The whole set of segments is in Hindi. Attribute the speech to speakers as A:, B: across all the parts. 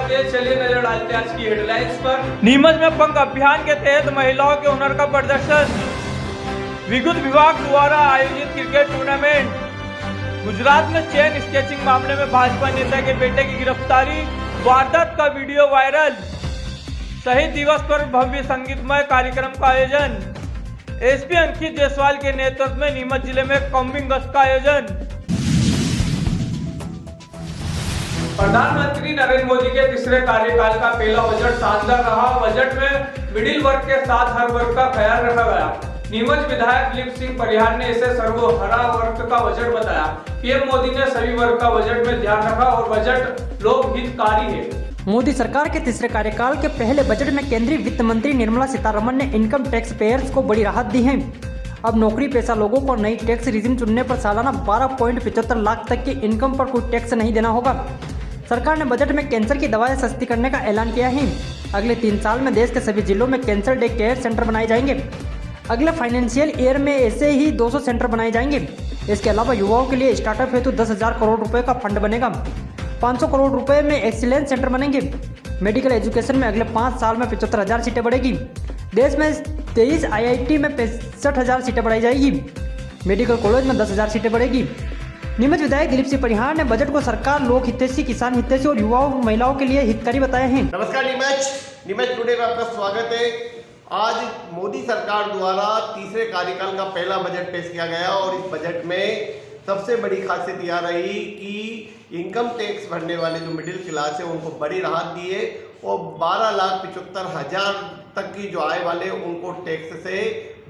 A: शुरुआत है, चलिए नजर डालते हैं आज की हेडलाइंस पर। नीमच में पंख अभियान के तहत महिलाओं के हुनर का प्रदर्शन, विद्युत विभाग द्वारा आयोजित क्रिकेट टूर्नामेंट, गुजरात में चेन स्केचिंग मामले में भाजपा नेता के बेटे की गिरफ्तारी, वारदात का वीडियो वायरल, शहीद दिवस पर भव्य संगीतमय कार्यक्रम का आयोजन, एसपी अंकित जायसवाल के नेतृत्व में नीमच जिले में कॉम्बिंग गश्त का आयोजन। प्रधानमंत्री नरेंद्र मोदी के तीसरे कार्यकाल का पहला बजट शानदार रहा। बजट में मिडिल वर्ग के साथ हर वर्ग का ख्याल रखा गया। नीमच विधायक दिलीप सिंह परिहार ने इसे सर्वहरा वर्ग का बजट बताया। पीएम मोदी ने सभी वर्ग का बजट में ध्यान रखा और बजट लोकहितकारी है।
B: मोदी सरकार के तीसरे कार्यकाल के पहले बजट में केंद्रीय वित्त मंत्री निर्मला सीतारमण ने इनकम टैक्स पेयर्स को बड़ी राहत दी है। अब नौकरी पेशा लोगों को नई टैक्स रिजिम चुनने पर सालाना 12.75 लाख तक की इनकम पर कोई टैक्स नहीं देना होगा। सरकार ने बजट में कैंसर की दवाएं सस्ती करने का ऐलान किया है। अगले 3 साल में देश के सभी जिलों में कैंसर डे केयर सेंटर बनाए जाएंगे। अगले फाइनेंशियल ईयर में ऐसे ही 200 सेंटर बनाए जाएंगे। इसके अलावा युवाओं के लिए स्टार्टअप हेतु 10,000 करोड़ रुपए का फंड बनेगा। 500 करोड़ रुपए में एक्सीलेंस सेंटर बनेंगे। मेडिकल एजुकेशन में अगले 5 साल में 75,000 सीटें बढ़ेगी। देश में 23 IIT में 65,000 सीटें बढ़ाई जाएगी। मेडिकल कॉलेज में 10,000 सीटें बढ़ेगी। नीमच विधायक दिलीप सिंह परिहार ने बजट को सरकार लोक हितैषी, किसान हितैषी और युवाओं महिलाओं के लिए हितकारी बताए हैं।
C: नमस्कार नीमच टुडे में आपका स्वागत है। आज मोदी सरकार द्वारा तीसरे कार्यकाल का पहला बजट पेश किया गया और इस बजट में सबसे बड़ी खासियत यह रही कि इनकम टैक्स भरने वाले जो मिडिल क्लास है उनको बड़ी राहत दी है और 12,75,000 तक की जो आय वाले उनको टैक्स से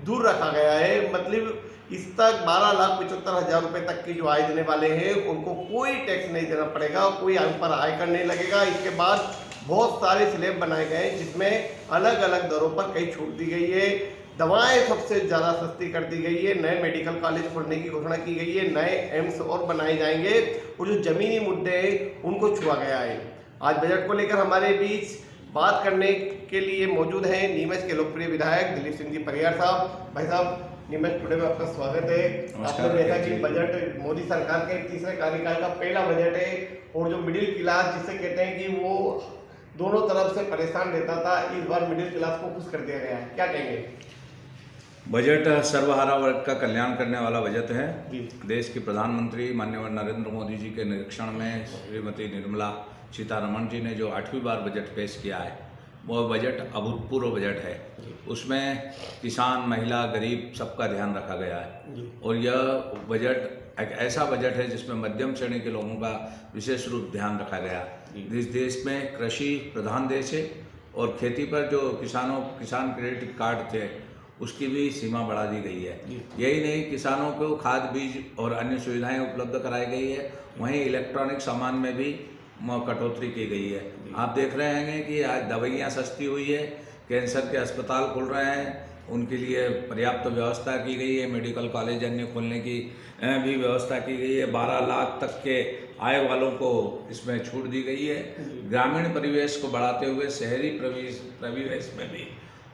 C: दूर रखा गया है। मतलब इस तक 12,75,000 रुपये तक की जो आय देने वाले हैं उनको कोई टैक्स नहीं देना पड़ेगा, कोई उन पर आयकर नहीं लगेगा। इसके बाद बहुत सारे स्लैब बनाए गए हैं जिसमें अलग अलग दरों पर कई छूट दी गई है। दवाएं सबसे ज़्यादा सस्ती कर दी गई है। नए मेडिकल कॉलेज खोलने की घोषणा की गई है। नए एम्स और बनाए जाएंगे और जो ज़मीनी मुद्दे हैं उनको छुआ गया है। आज बजट को लेकर हमारे बीच बात करने के लिए मौजूद हैं नीमच के लोकप्रिय विधायक दिलीप सिंह जी परिहार साहब। भाई साहब, नीमच टुडे में आपका स्वागत है। आपने देखा कि बजट मोदी सरकार के तीसरे कार्यकाल का पहला बजट है और जो मिडिल क्लास जिसे कहते हैं कि वो दोनों तरफ से परेशान रहता था, इस बार मिडिल क्लास को खुश कर दिया गया है, क्या कहेंगे?
D: बजट सर्वहारा वर्ग का कल्याण करने वाला बजट है। देश के प्रधानमंत्री माननीय नरेंद्र मोदी जी के निरीक्षण में श्रीमती निर्मला सीतारमण जी ने जो 8वीं बार बजट पेश किया है वो बजट अभूतपूर्व बजट है। उसमें किसान, महिला, गरीब सबका ध्यान रखा गया है और यह बजट एक ऐसा बजट है जिसमें मध्यम श्रेणी के लोगों का विशेष रूप ध्यान रखा गया। इस देश में कृषि प्रधान देश है और खेती पर जो किसान क्रेडिट कार्ड थे उसकी भी सीमा बढ़ा दी गई है। यही नहीं, किसानों को खाद, बीज और अन्य सुविधाएं उपलब्ध कराई गई है। वहीं इलेक्ट्रॉनिक सामान में भी कटौती की गई है। आप देख रहे हैं कि आज दवाइयाँ सस्ती हुई है, कैंसर के अस्पताल खुल रहे हैं, उनके लिए पर्याप्त व्यवस्था की गई है। मेडिकल कॉलेज अन्य खोलने की भी व्यवस्था की गई है। 12 लाख तक के आय वालों को इसमें छूट दी गई है। ग्रामीण परिवेश को बढ़ाते हुए शहरी परिवेश में भी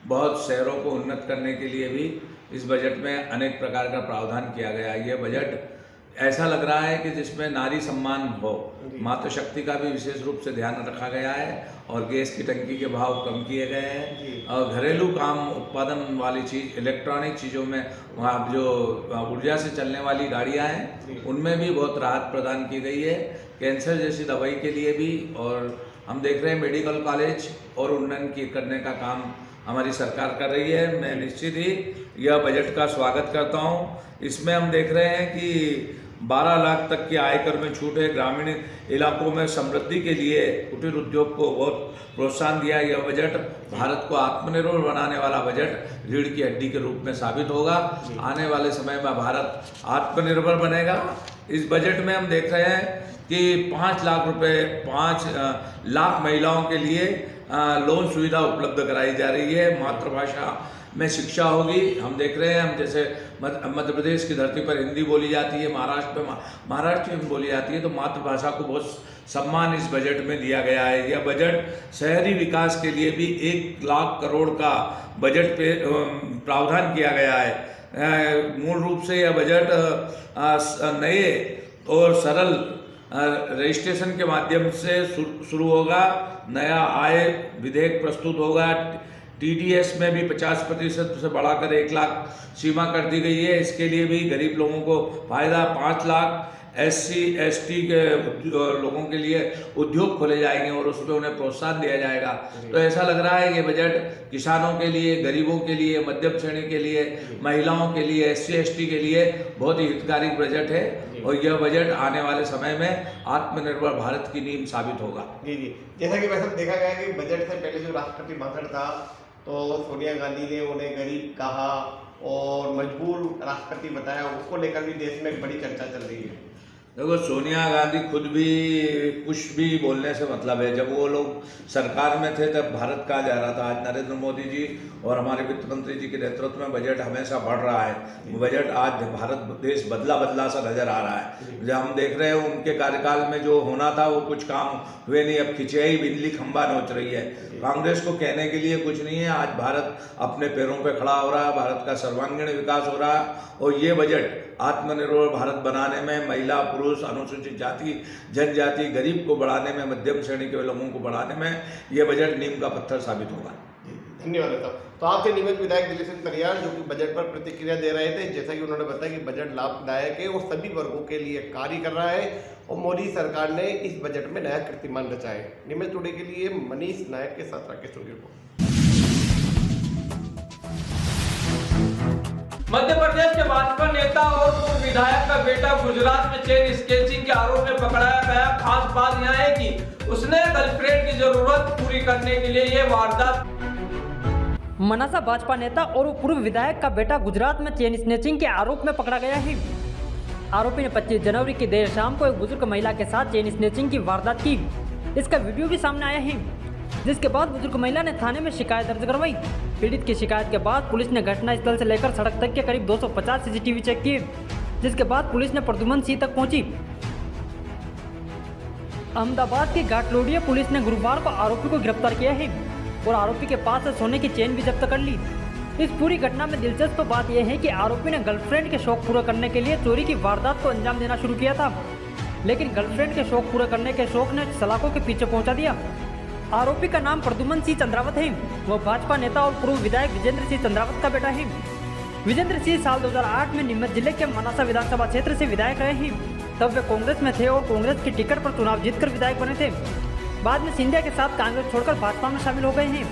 D: बहुत शहरों को उन्नत करने के लिए भी इस बजट में अनेक प्रकार का प्रावधान किया गया है। ये बजट ऐसा लग रहा है कि जिसमें नारी सम्मान हो, मातृशक्ति का भी विशेष रूप से ध्यान रखा गया है और गैस की टंकी के भाव कम किए गए हैं और घरेलू काम उत्पादन वाली चीज़, इलेक्ट्रॉनिक चीज़ों में वहाँ जो ऊर्जा से चलने वाली गाड़ियाँ हैं उनमें भी बहुत राहत प्रदान की गई है। कैंसर जैसी दवाई के लिए भी, और हम देख रहे हैं मेडिकल कॉलेज और उन्नयन करने का काम हमारी सरकार कर रही है। मैं निश्चित ही यह बजट का स्वागत करता हूँ। इसमें हम देख रहे हैं कि 12 लाख तक की आयकर में छूट है। ग्रामीण इलाकों में समृद्धि के लिए कुटीर उद्योग को बहुत प्रोत्साहन दिया। यह बजट भारत को आत्मनिर्भर बनाने वाला बजट रीढ़ की हड्डी के रूप में साबित होगा। आने वाले समय में भारत आत्मनिर्भर बनेगा। इस बजट में हम देख रहे हैं कि 5 लाख महिलाओं के लिए लोन सुविधा उपलब्ध कराई जा रही है। मातृभाषा में शिक्षा होगी। हम देख रहे हैं, हम जैसे मध्य प्रदेश की धरती पर हिंदी बोली जाती है, महाराष्ट्र में बोली जाती है, तो मातृभाषा को बहुत सम्मान इस बजट में दिया गया है। यह बजट शहरी विकास के लिए भी 1 लाख करोड़ का बजट पे प्रावधान किया गया है। मूल रूप से यह बजट नए और सरल रजिस्ट्रेशन के माध्यम से शुरू होगा। नया आय विधेयक प्रस्तुत होगा। TDS में भी 50% से बढ़ाकर 1 लाख सीमा कर दी गई है। इसके लिए भी गरीब लोगों को फायदा। 5 लाख SC ST के लोगों के लिए उद्योग खोले जाएंगे और उसमें उन्हें प्रोत्साहन दिया जाएगा। तो ऐसा लग रहा है ये बजट किसानों के लिए, गरीबों के लिए, मध्यम श्रेणी के लिए, महिलाओं के लिए, SC ST के लिए बहुत ही हितकारी बजट है और यह बजट आने वाले समय में आत्मनिर्भर भारत की नींव साबित होगा।
C: जी जी, जैसा कि वैसे देखा गया कि बजट से पहले जो राष्ट्रपति भाषण था तो सोनिया गांधी ने उन्हें गरीब कहा और मजबूर राष्ट्रपति बताया, उसको लेकर भी देश में एक बड़ी चर्चा चल रही है।
D: देखो, सोनिया गांधी खुद भी कुछ भी बोलने से मतलब है। जब वो लोग सरकार में थे तब भारत कहा जा रहा था। आज नरेंद्र मोदी जी और हमारे वित्त मंत्री जी के नेतृत्व में बजट हमेशा बढ़ रहा है। बजट आज भारत देश बदला सा नजर आ रहा है। जब हम देख रहे हैं उनके कार्यकाल में जो होना था वो कुछ काम हुए नहीं। अब खिंचाई बिजली खंबा नोच रही है। कांग्रेस को कहने के लिए कुछ नहीं है। आज भारत अपने पैरों पर खड़ा हो रहा है। भारत का सर्वांगीण विकास हो रहा है और ये बजट आत्मनिर्भर भारत बनाने में, महिला, पुरुष, अनुसूचित जाति, जनजाति, गरीब को बढ़ाने में, मध्यम श्रेणी के लोगों को बढ़ाने में ये बजट नींव का पत्थर साबित होगा।
C: धन्यवाद साहब। तो आपसे नियमित विधायक दिलीप सिंह परियार जो कि बजट पर प्रतिक्रिया दे रहे थे, जैसा कि उन्होंने बताया कि बजट लाभदायक है और सभी वर्गों के लिए कार्य कर रहा है और मोदी सरकार ने इस बजट में नया कीर्तिमान रचा है। नियमित टुडे के लिए मनीष नायक के साथ राकेश की रिपोर्ट।
A: मध्य प्रदेश के भाजपा नेता और पूर्व विधायक का बेटा गुजरात में चेन स्केचिंग के आरोप में पकड़ाया गया। खास बात यह है कि उसने गर्लफ्रेंड की जरूरत पूरी करने के लिए ये वारदात।
B: मनासा भाजपा नेता और पूर्व विधायक का बेटा गुजरात में चेन स्नेचिंग के आरोप में पकड़ा गया है। आरोपी ने 25 जनवरी की देर शाम को एक बुजुर्ग महिला के साथ चेन स्नेचिंग की वारदात की। इसका वीडियो भी सामने आया है, जिसके बाद बुजुर्ग महिला ने थाने में शिकायत दर्ज करवाई। पीड़ित की शिकायत के बाद पुलिस ने घटनास्थल से लेकर सड़क तक के करीब 250 CCTV चेक किए, जिसके बाद पुलिस ने प्रद्युमन सिंह तक पहुंची। अहमदाबाद की घाटलोडिया पुलिस ने गुरुवार को आरोपी को गिरफ्तार किया है और आरोपी के पास से सोने की चेन भी जब्त कर ली। इस पूरी घटना में दिलचस्प बात यह है कि आरोपी ने गर्लफ्रेंड के शौक पूरा करने के लिए चोरी की वारदात को अंजाम देना शुरू किया था, लेकिन गर्लफ्रेंड के शौक पूरा करने के शौक ने सलाखों के पीछे पहुंचा दिया। आरोपी का नाम प्रद्युमन सिंह चंद्रावत है। वह भाजपा नेता और पूर्व विधायक विजेंद्र सिंह चंद्रावत का बेटा है। विजेंद्र सिंह साल 2008 में नीमच जिले के मनासा विधानसभा क्षेत्र से विधायक रहे हैं। तब वे कांग्रेस में थे और कांग्रेस की टिकट पर चुनाव जीतकर विधायक बने थे। बाद में सिंधिया के साथ कांग्रेस छोड़कर भाजपा में शामिल हो गए हैं।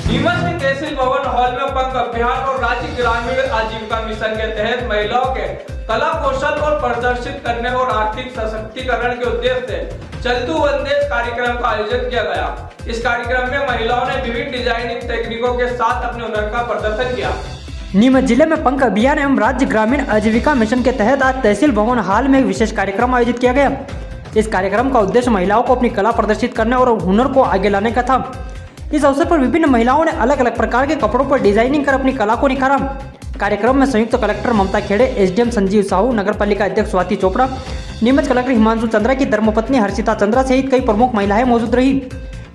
A: नीमच के तहसील भवन हॉल में पंख अभियान और राज्य ग्रामीण आजीविका मिशन के तहत महिलाओं के कला कौशल और प्रदर्शित करने और आर्थिक सशक्तिकरण के उद्देश्य से चलतू वंदेश कार्यक्रम का आयोजन किया गया। इस कार्यक्रम में महिलाओं ने विभिन्न डिजाइनिंग तकनीकों के साथ अपने हुनर का प्रदर्शन किया।
B: नीमच जिले में पंख अभियान एवं राज्य ग्रामीण आजीविका मिशन के तहत आज तहसील भवन हॉल में एक विशेष कार्यक्रम आयोजित किया गया। इस कार्यक्रम का उद्देश्य महिलाओं को अपनी कला प्रदर्शित करने और हुनर को आगे लाने का था। इस अवसर पर विभिन्न महिलाओं ने अलग अलग प्रकार के कपड़ों पर डिजाइनिंग कर अपनी कला को निखारा। कार्यक्रम में संयुक्त कलेक्टर ममता खेड़े, SDM संजीव साहू, नगर पालिका अध्यक्ष स्वाति चोपड़ा, नीमच कलेक्टर हिमांशु चंद्रा की धर्मपत्नी हर्षिता चंद्रा सहित कई प्रमुख महिलाएं मौजूद रही।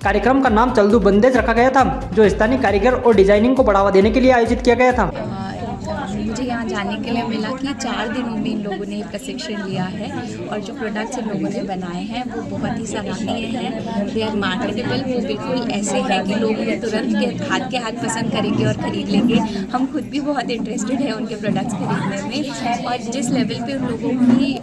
B: कार्यक्रम का नाम चलदू बंदेज रखा गया था, जो स्थानीय कारीगर और डिजाइनिंग को बढ़ावा देने के लिए आयोजित किया गया था।
E: मुझे यहाँ जाने के लिए मिला कि 4 दिनों में इन लोगों ने प्रशिक्षण लिया है और जो प्रोडक्ट्स इन लोगों ने बनाए हैं वो बहुत ही सराहनीय हैं। दे आर मार्केटेबल, वो बिल्कुल ऐसे हैं कि लोग उन्हें तुरंत के हाथ पसंद करेंगे और ख़रीद लेंगे। हम खुद भी बहुत इंटरेस्टेड हैं उनके प्रोडक्ट्स खरीदने में और जिस लेवल पे उन लोगों की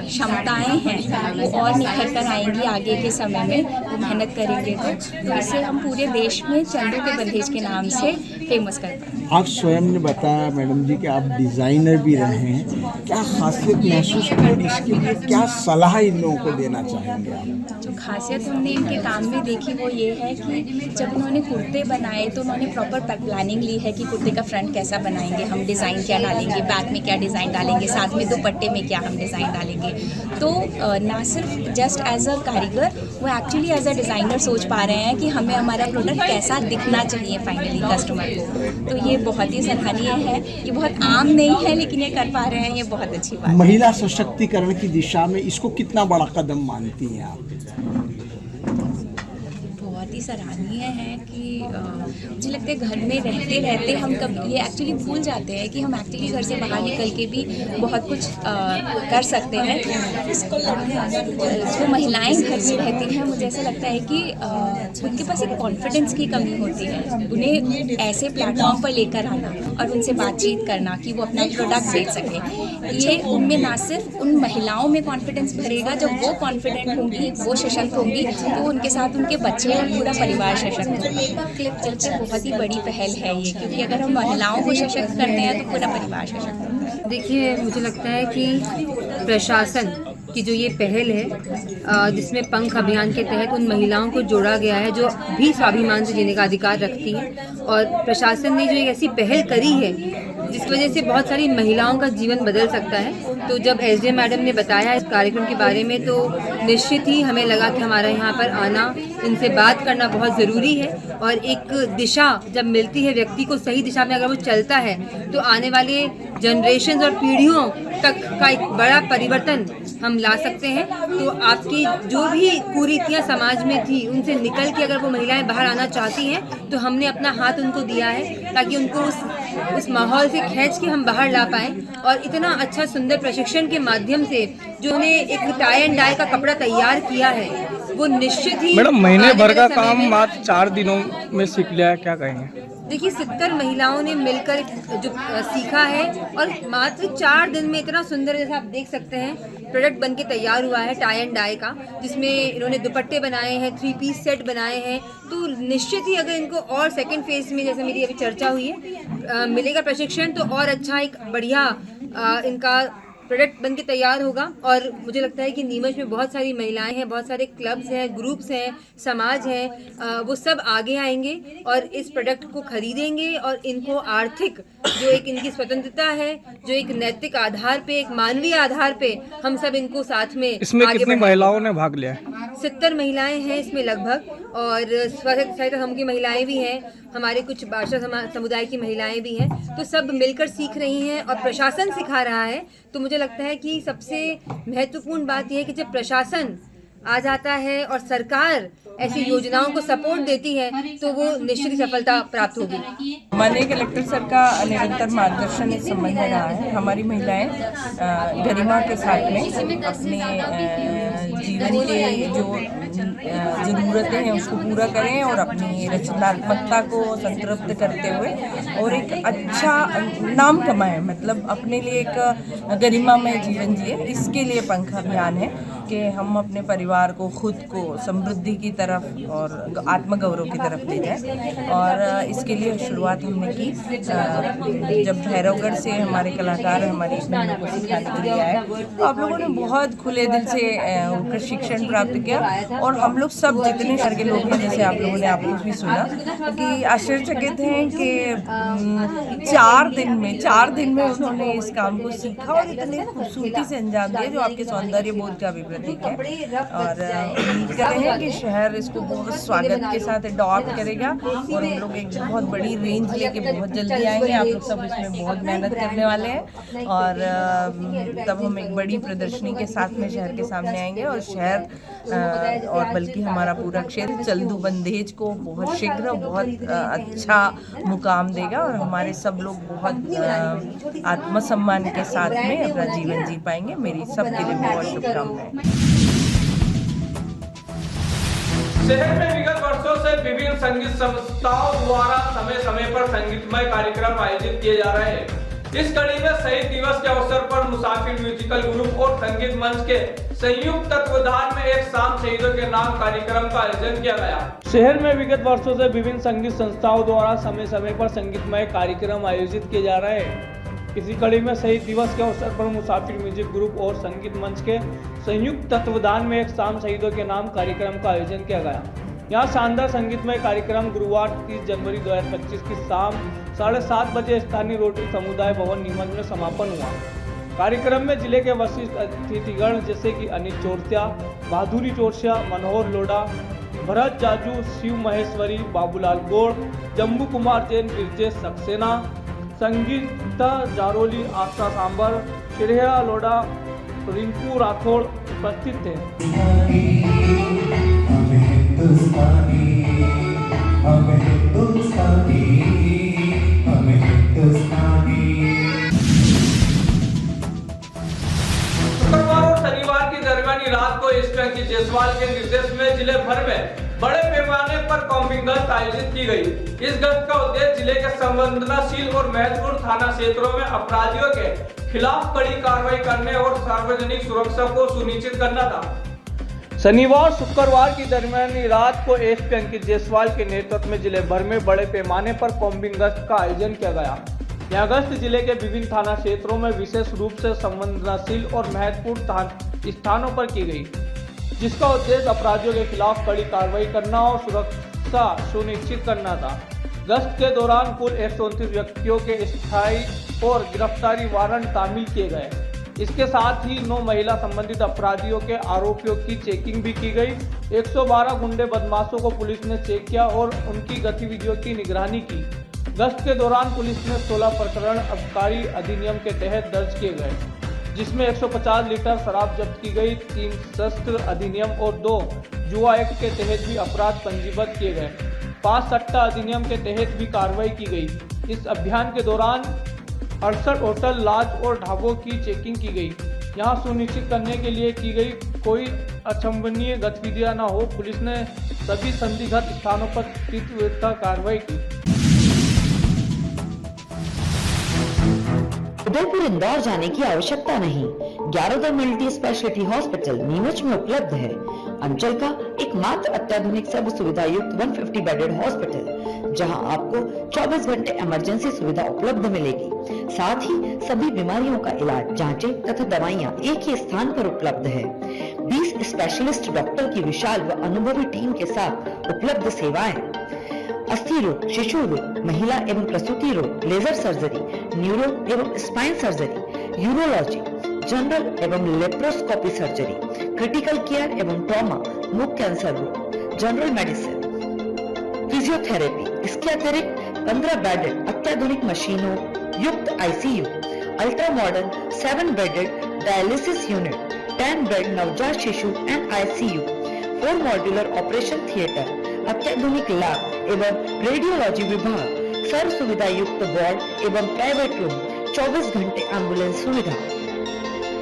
E: क्षमताएँ हैं वो और निखर कर आएंगी आगे के समय में, वो मेहनत करेंगे तो इसे हम पूरे देश में चंदू के बंदेज के नाम से फेमस कर पाएंगे।
F: आप स्वयं ने बताया मैडम जी कि आप डिज़ाइनर भी रहे हैं, क्या खासियत महसूस की और इसके लिए क्या सलाह इन लोगों को देना चाहेंगे आप?
E: जो खासियत हमने इनके काम में देखी वो ये है कि जब उन्होंने कुर्ते बनाए तो उन्होंने प्रॉपर प्लानिंग ली है कि कुर्ते का फ्रंट कैसा बनाएंगे, हम डिज़ाइन क्या डालेंगे, बैक में क्या डिज़ाइन डालेंगे, साथ में दुपट्टे में क्या हम डिज़ाइन डालेंगे। तो ना सिर्फ जस्ट एज अ कारीगर, वो एक्चुअली एज अ डिज़ाइनर सोच पा रहे हैं कि हमें हमारा प्रोडक्ट कैसा दिखना चाहिए फाइनली कस्टमर को। तो ये बहुत ही सराहनीय है, ये बहुत आम नहीं है लेकिन ये कर पा रहे हैं, ये बहुत अच्छी बात है।
F: महिला सशक्तिकरण की दिशा में इसको कितना बड़ा कदम मानती हैं आप?
E: बहुत बहुत ही सराहनीय है कि मुझे लगता है घर में रहते रहते हम कब ये एक्चुअली भूल जाते हैं कि हम एक्चुअली घर से बाहर निकल के भी बहुत कुछ कर सकते हैं। जो महिलाएं घर में रहती हैं, मुझे ऐसा लगता है कि उनके पास एक कॉन्फिडेंस की कमी होती है। उन्हें ऐसे प्लेटफॉर्म पर लेकर आना और उनसे बातचीत करना कि वो अपना प्रोडक्ट बेच सके, ये उनमें ना सिर्फ उन महिलाओं में कॉन्फिडेंस भरेगा, जब वो कॉन्फिडेंट होंगी, वो सशक्त होंगी, तो उनके साथ उनके बच्चे और पूरा परिवार सशक्त होगा। क्लिप चलते बहुत ही बड़ी पहल है ये, क्योंकि अगर हम महिलाओं को सशक्त करते हैं तो पूरा परिवार सशक्त होता है।
G: देखिए, मुझे लगता है कि प्रशासन की जो ये पहल है, जिसमें पंख अभियान के तहत उन महिलाओं को जोड़ा गया है जो भी स्वाभिमान से जीने का अधिकार रखती हैं, और प्रशासन ने जो एक ऐसी पहल करी है जिस वजह से बहुत सारी महिलाओं का जीवन बदल सकता है। तो जब एसडीएम मैडम ने बताया इस कार्यक्रम के बारे में, तो निश्चित ही हमें लगा कि हमारा यहाँ पर आना, इनसे बात करना बहुत ज़रूरी है। और एक दिशा जब मिलती है व्यक्ति को, सही दिशा में अगर वो चलता है, तो आने वाले जनरेशन और पीढ़ियों तक का एक बड़ा परिवर्तन हम ला सकते हैं। तो आपकी जो भी कुरीतियाँ समाज में थी, उनसे निकल के अगर वो महिलाएं बाहर आना चाहती हैं, तो हमने अपना हाथ उनको दिया है ताकि उनको उस माहौल से खींच के हम बाहर ला पाएँ। और इतना अच्छा सुंदर प्रशिक्षण के माध्यम से जो उन्हें एक टाई एंड डाई का कपड़ा तैयार किया है, वो निश्चित ही
H: मैडम महीने भर का काम मात्र 4 दिनों में सीख लिया है, क्या कहेंगे?
G: देखिए, 70 महिलाओं ने मिलकर जो सीखा है, और मात्र 4 दिन में इतना सुंदर, जैसा आप देख सकते हैं, प्रोडक्ट बन के तैयार हुआ है टाई एंड डाई का, जिसमें इन्होंने दुपट्टे बनाए हैं, 3 पीस सेट बनाए हैं। तो निश्चित ही अगर इनको और सेकंड फेज में, जैसे मेरी अभी चर्चा हुई है, मिलेगा प्रशिक्षण, तो और अच्छा एक बढ़िया इनका प्रोडक्ट बन के तैयार होगा। और मुझे लगता है कि नीमच में बहुत सारी महिलाएं हैं, बहुत सारे क्लब्स हैं, ग्रुप्स हैं, समाज हैं, वो सब आगे आएंगे और इस प्रोडक्ट को खरीदेंगे, और इनको आर्थिक जो एक इनकी स्वतंत्रता है, जो एक नैतिक आधार पे, एक मानवीय आधार पे, हम सब इनको साथ में
H: इसमें
G: आगे
H: कितनी महिलाओं ने भाग लिया?
G: 70 महिलाएं हैं इसमें लगभग, और सहायता समूह की महिलाएं भी हैं, हमारे कुछ भाषा समुदाय की महिलाएं भी हैं। तो सब मिलकर सीख रही हैं और प्रशासन सिखा रहा है। तो मुझे लगता है कि सबसे महत्वपूर्ण बात यह है कि जब प्रशासन आ जाता है और सरकार ऐसी योजनाओं को सपोर्ट देती है, तो वो निश्चित ही सफलता प्राप्त होगी।
I: माननीय कलेक्टर सर का निरंतर मार्गदर्शन इस संबंध में रहा है। हमारी महिलाएं गरिमा के साथ में अपने जीवन के जो ज़रूरतें हैं उसको पूरा करें, और अपनी रचनात्मकता को संतृप्त करते हुए और एक अच्छा नाम कमाएं, मतलब अपने लिए एक गरिमामय जीवन जिए। इसके लिए पंख अभियान है कि हम अपने परिवार को, खुद को समृद्धि की तरफ और आत्मगौरव की तरफ ले जाएं। और इसके लिए शुरुआत हमने की जब भैरवगढ़ से हमारे कलाकार हमारी बहनों को सिखाने के लिए आए, तो आप लोगों ने बहुत खुले दिल से प्रशिक्षण प्राप्त किया। और हम लोग सब जितने शहर के लोग हैं, जैसे आप लोगों ने आप लोग भी सुना, कि आश्चर्यचकित हैं कि 4 दिन में उन्होंने इस काम को सीखा और इतने खूबसूरती से अंजाम दिया, जो आपके सौंदर्य बोध का भी प्रतीक है। और उम्मीद कर रहे हैं कि शहर इसको बहुत स्वागत के साथ अडॉप्ट करेगा, और हम लोग एक बहुत बड़ी रेंज लेके बहुत जल्दी आएंगे। आप लोग सब इसमें बहुत मेहनत करने वाले हैं, और तब हम एक बड़ी प्रदर्शनी के साथ में शहर के सामने आएंगे, और शहर और बल्कि हमारा पूरा क्षेत्र चल्दू बंदेज को बहुत शीघ्र बहुत अच्छा मुकाम देगा, और हमारे सब लोग बहुत आत्मसम्मान के साथ में अपना जीवन जी पाएंगे। मेरी सबके लिए बहुत शुभकामनाएं।
A: शहर में विगत वर्षों से विभिन्न संगीत संस्थाओं द्वारा समय समय पर संगीतमय कार्यक्रम आयोजित किए जा रहे हैं। इस कड़ी में शहीद दिवस के अवसर पर मुसाफिर म्यूजिकल ग्रुप और संगीत मंच के संयुक्त तत्वावधान में एक शाम शहीदों के नाम कार्यक्रम का आयोजन किया गया। शहर में विगत वर्षों से विभिन्न संगीत संस्थाओं द्वारा समय समय पर संगीतमय कार्यक्रम आयोजित किए जा रहे हैं। इसी कड़ी में शहीद दिवस के अवसर पर मुसाफिर म्यूजिक ग्रुप और संगीत मंच के संयुक्त तत्वावधान में एक शाम शहीदों के नाम कार्यक्रम का आयोजन किया गया। यहाँ शानदार संगीतमय कार्यक्रम गुरुवार 30 जनवरी 2025 की शाम 7:30 बजे स्थानीय रोटरी समुदाय भवन नीमच में समापन हुआ। कार्यक्रम में जिले के वरिष्ठ अतिथिगण जैसे कि अनिल चोरसिया, माधुरी चोरसिया, मनोहर लोढ़ा, भरत जाजू, शिव महेश्वरी, बाबूलाल गोड़, जम्बू कुमार जैन, ब्रिजेश सक्सेना, संगीता जारोली, आशा सांबर, श्रेया लोढ़ा, रिंकू राठौड़ उपस्थित थे। अंकित जायसवाल के निर्देश में जिले भर में बड़े पैमाने पर कॉम्बिंग गश्त आयोजित की गई। इस गश्त का उद्देश्य जिले के संवेदनशील और महत्वपूर्ण थाना क्षेत्रों में अपराधियों के खिलाफ कड़ी कार्रवाई करने और सार्वजनिक सुरक्षा को सुनिश्चित करना था। शनिवार शुक्रवार की दरमियानी रात को एसपी अंकित जायसवाल के नेतृत्व में जिले भर में बड़े पैमाने पर कॉम्बिंग गश्त का आयोजन किया गया। यह गश्त जिले के विभिन्न थाना क्षेत्रों में विशेष रूप से संवेदनशील और महत्वपूर्ण स्थानों पर की गई, जिसका उद्देश्य अपराधियों के खिलाफ कड़ी कार्रवाई करना और सुरक्षा सुनिश्चित करना था। गश्त के दौरान कुल 129 व्यक्तियों के स्थायी और गिरफ्तारी वारंट तामील किए गए। इसके साथ ही 9 महिला संबंधित अपराधियों के आरोपियों की चेकिंग भी की गई। 112 गुंडे बदमाशों को पुलिस ने चेक किया और उनकी गतिविधियों की निगरानी की। गश्त के दौरान पुलिस ने 16 प्रकरण आबकारी अधिनियम के तहत दर्ज किए गए, जिसमें 150 लीटर शराब जब्त की गई, 3 शस्त्र अधिनियम और 2 जुआ एक्ट के तहत भी अपराध पंजीबद्ध किए गए। 5 सट्टा अधिनियम के तहत भी कार्रवाई की गई। इस अभियान के दौरान 68 होटल, लॉज और ढाबों की चेकिंग की गई। यहां सुनिश्चित करने के लिए की गई कोई अक्षमनीय गतिविधियां न हो, पुलिस ने सभी संदिग्ध स्थानों पर तीव्र कार्रवाई की।
J: उदयपुर इंदौर जाने की आवश्यकता नहीं। ग्यारोदय मल्टी स्पेशलिटी हॉस्पिटल नीमच में उपलब्ध है। अंचल का एकमात्र अत्याधुनिक सब सुविधा युक्त 150 बेडेड हॉस्पिटल, जहां आपको 24 घंटे इमरजेंसी सुविधा उपलब्ध मिलेगी। साथ ही सभी बीमारियों का इलाज, जांचें तथा दवाइयां एक ही स्थान पर उपलब्ध है। 20 स्पेशलिस्ट डॉक्टर की विशाल व अनुभवी टीम के साथ उपलब्ध सेवाएं, अस्थि रोग, शिशु रोग, महिला एवं प्रसूति रोग, लेजर सर्जरी, न्यूरो एवं स्पाइन सर्जरी, यूरोलॉजी, जनरल एवं लेप्रोस्कोपी सर्जरी, क्रिटिकल केयर एवं ट्रॉमा, मुख कैंसर रोग, जनरल मेडिसिन, फिजियोथेरेपी। इसके अतिरिक्त 15 बेडेड अत्याधुनिक मशीनों युक्त ICU, ultra modern 7 bedded dialysis unit, 10 bed नवजात शिशु and ICU, 4 modular operation theatre, अत्याधुनिक लैब एवं रेडियोलॉजी विभाग, सर्व सुविधा युक्त वार्ड एवं प्राइवेट रूम, 24 घंटे एम्बुलेंस सुविधा,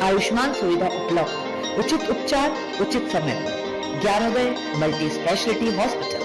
J: आयुष्मान सुविधा उपलब्ध, उचित उपचार उचित समय। ग्यारोदय मल्टी स्पेशलिटी हॉस्पिटल।